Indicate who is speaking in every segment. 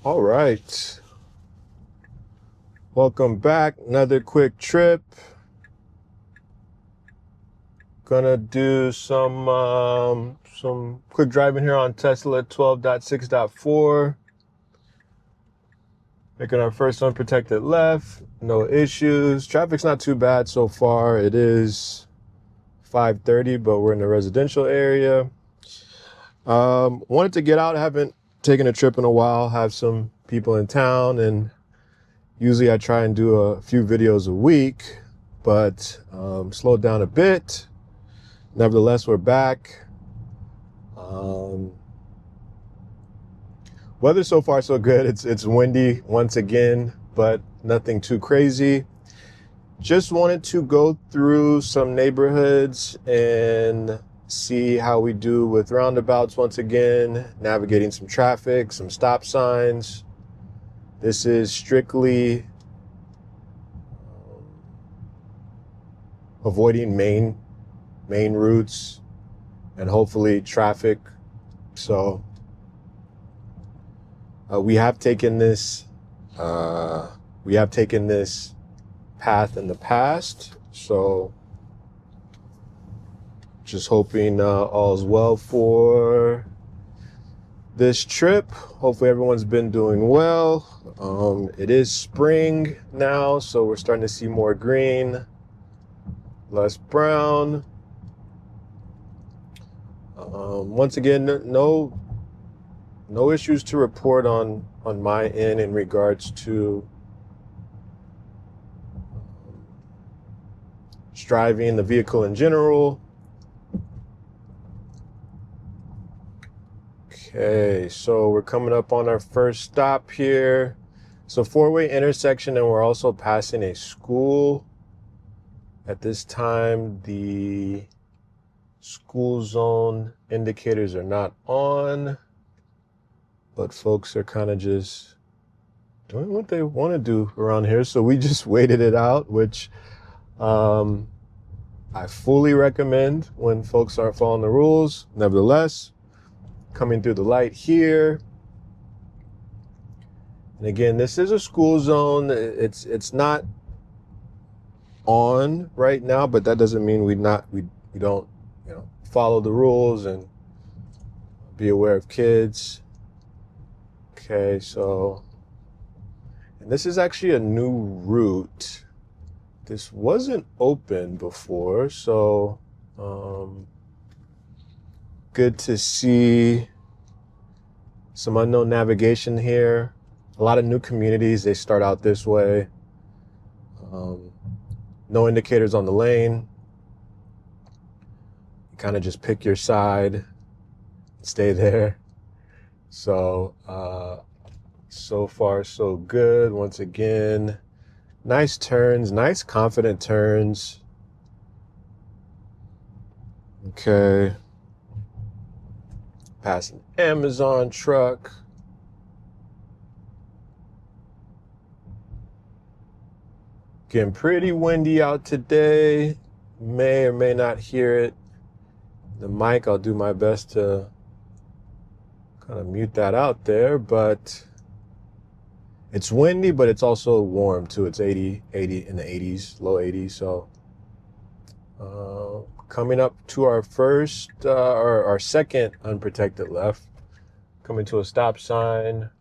Speaker 1: All right. Welcome back. Another quick trip. Gonna do some quick driving here on Tesla 12.6.4. Making our first unprotected left. No issues. Traffic's not too bad so far. It is 5:30, but we're in the residential area. Wanted to get out. Haven't taken a trip in a while. Have some people in town, and usually I try and do a few videos a week, but slowed down a bit. Nevertheless, we're back. Weather so far so good. It's windy once again, but nothing too crazy. Just wanted to go through some neighborhoods and see how we do with roundabouts once again, navigating some traffic, some stop signs. This is strictly avoiding main routes and hopefully traffic. So we have taken this path in the past, so just hoping all is well for this trip. Hopefully everyone's been doing well. It is spring now, so we're starting to see more green, less brown. Once again, no issues to report on my end in regards to driving the vehicle in general. Okay, so we're coming up on our first stop here. It's a four-way intersection, and we're also passing a school. At this time, the school zone indicators are not on, but folks are kind of just doing what they want to do around here. So we just waited it out, which I fully recommend when folks aren't following the rules. Nevertheless, coming through the light here. And again, this is a school zone. It's not on right now, but that doesn't mean we don't, follow the rules and be aware of kids. Okay, so, and this is actually a new route. This wasn't open before, so good to see some unknown navigation here. A lot of new communities, they start out this way. No indicators on the lane. You kind of just pick your side, stay there. So, so far so good. Once again, nice turns, nice confident turns. Okay. Past an Amazon truck. Getting pretty windy out today. May or may not hear it. The mic, I'll do my best to kind of mute that out there, but it's windy, but it's also warm too. It's 80 in the 80s, low 80s. So coming up to our first, or our second unprotected left, coming to a stop sign,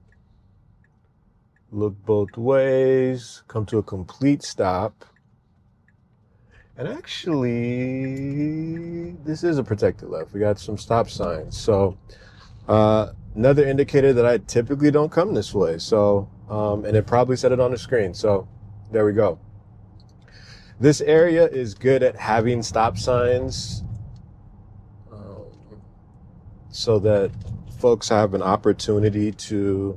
Speaker 1: look both ways, come to a complete stop. And actually, this is a protected left. We got some stop signs. So another indicator that I typically don't come this way. So, and it probably said it on the screen. So there we go. This area is good at having stop signs so that folks have an opportunity to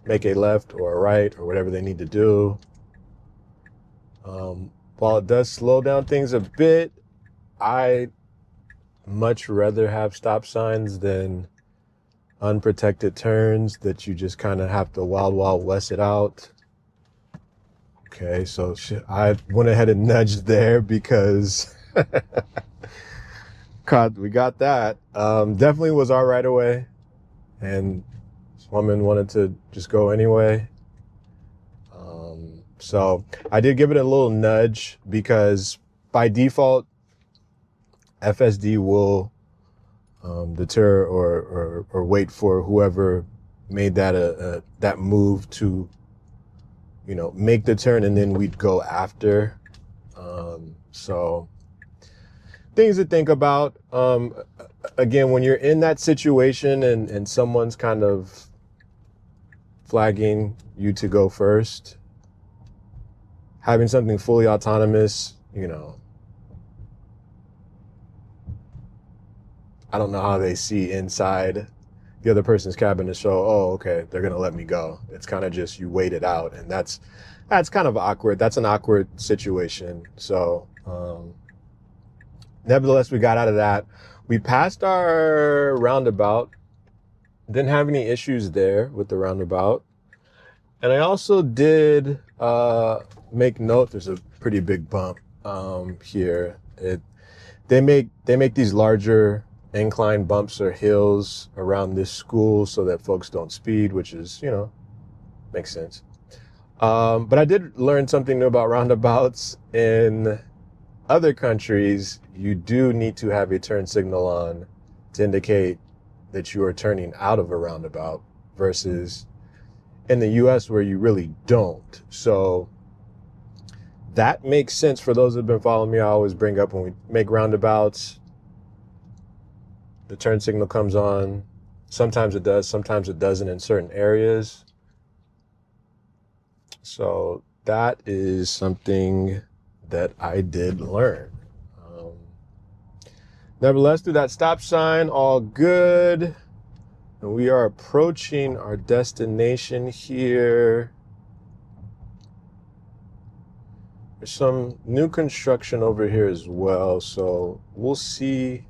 Speaker 1: make a left or a right or whatever they need to do. While it does slow down things a bit, I much rather have stop signs than unprotected turns that you just kind of have to wild west it out. Okay, so I went ahead and nudged there because We got that. Definitely was our right of way, and this woman wanted to just go anyway. So I did give it a little nudge because by default, FSD will deter or wait for whoever made that that move to, you know, make the turn, and then we'd go after. So things to think about. Again, when you're in that situation and someone's kind of flagging you to go first, having something fully autonomous, you know, I don't know how they see inside the other person's cabin to show, oh, okay, they're going to let me go. It's kind of just you wait it out. And that's kind of awkward. That's an awkward situation. So nevertheless, we got out of that. We passed our roundabout. Didn't have any issues there with the roundabout. And I also did make note, there's a pretty big bump here. They make these larger incline bumps or hills around this school so that folks don't speed, which is, you know, makes sense. But I did learn something new about roundabouts. In other countries, you do need to have a turn signal on to indicate that you are turning out of a roundabout versus in the US where you really don't. So that makes sense for those that have been following me. I always bring up when we make roundabouts, the turn signal comes on. Sometimes it does, sometimes it doesn't in certain areas. So that is something that I did learn. Nevertheless, through that stop sign, all good. And we are approaching our destination here. There's some new construction over here as well, so we'll see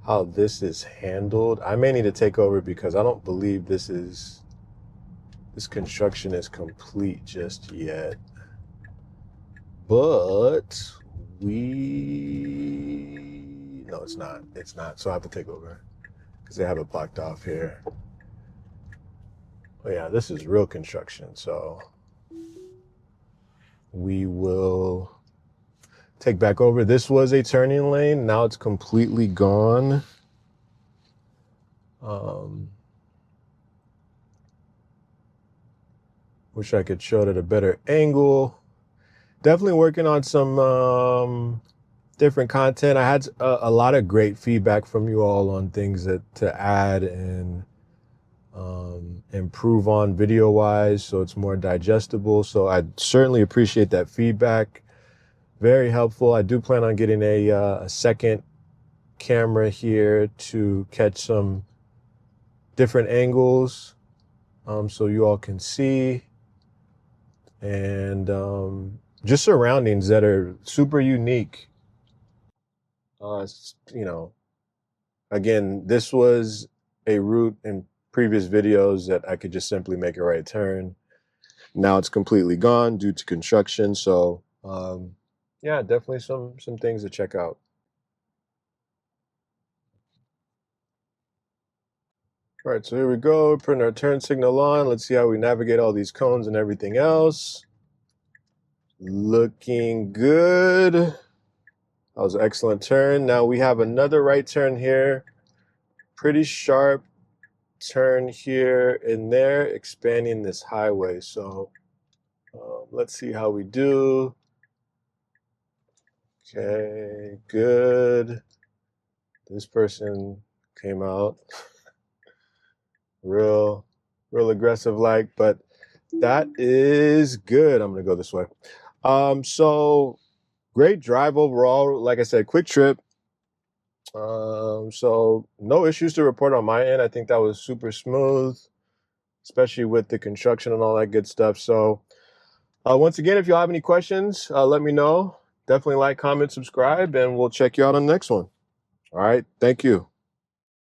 Speaker 1: how this is handled. I may need to take over because I don't believe this construction is complete just yet. But no, it's not. It's not. So I have to take over because they have it blocked off here. Oh yeah, this is real construction. So we will take back over. This was a turning lane. Now it's completely gone. Wish I could show it at a better angle. Definitely working on some different content. I had a lot of great feedback from you all on things to add and improve on video-wise so it's more digestible. So I certainly appreciate that feedback. Very helpful. I do plan on getting a second camera here to catch some different angles so you all can see. And just surroundings that are super unique. You know, again, this was a route in previous videos that I could just simply make a right turn. Now it's completely gone due to construction. So yeah, definitely some things to check out. All right, so here we go, putting our turn signal on. Let's see how we navigate all these cones and everything else. Looking good. That was an excellent turn. Now we have another right turn here. Pretty sharp turn here and there, expanding this highway. So let's see how we do. Okay, good. This person came out real aggressive like, but that is good. I'm gonna go this way. So great drive overall. Like I said, quick trip. So no issues to report on my end. I think that was super smooth, especially with the construction and all that good stuff. So once again, if you have any questions, let me know. Definitely like, comment, subscribe, and we'll check you out on the next one. All right. Thank you.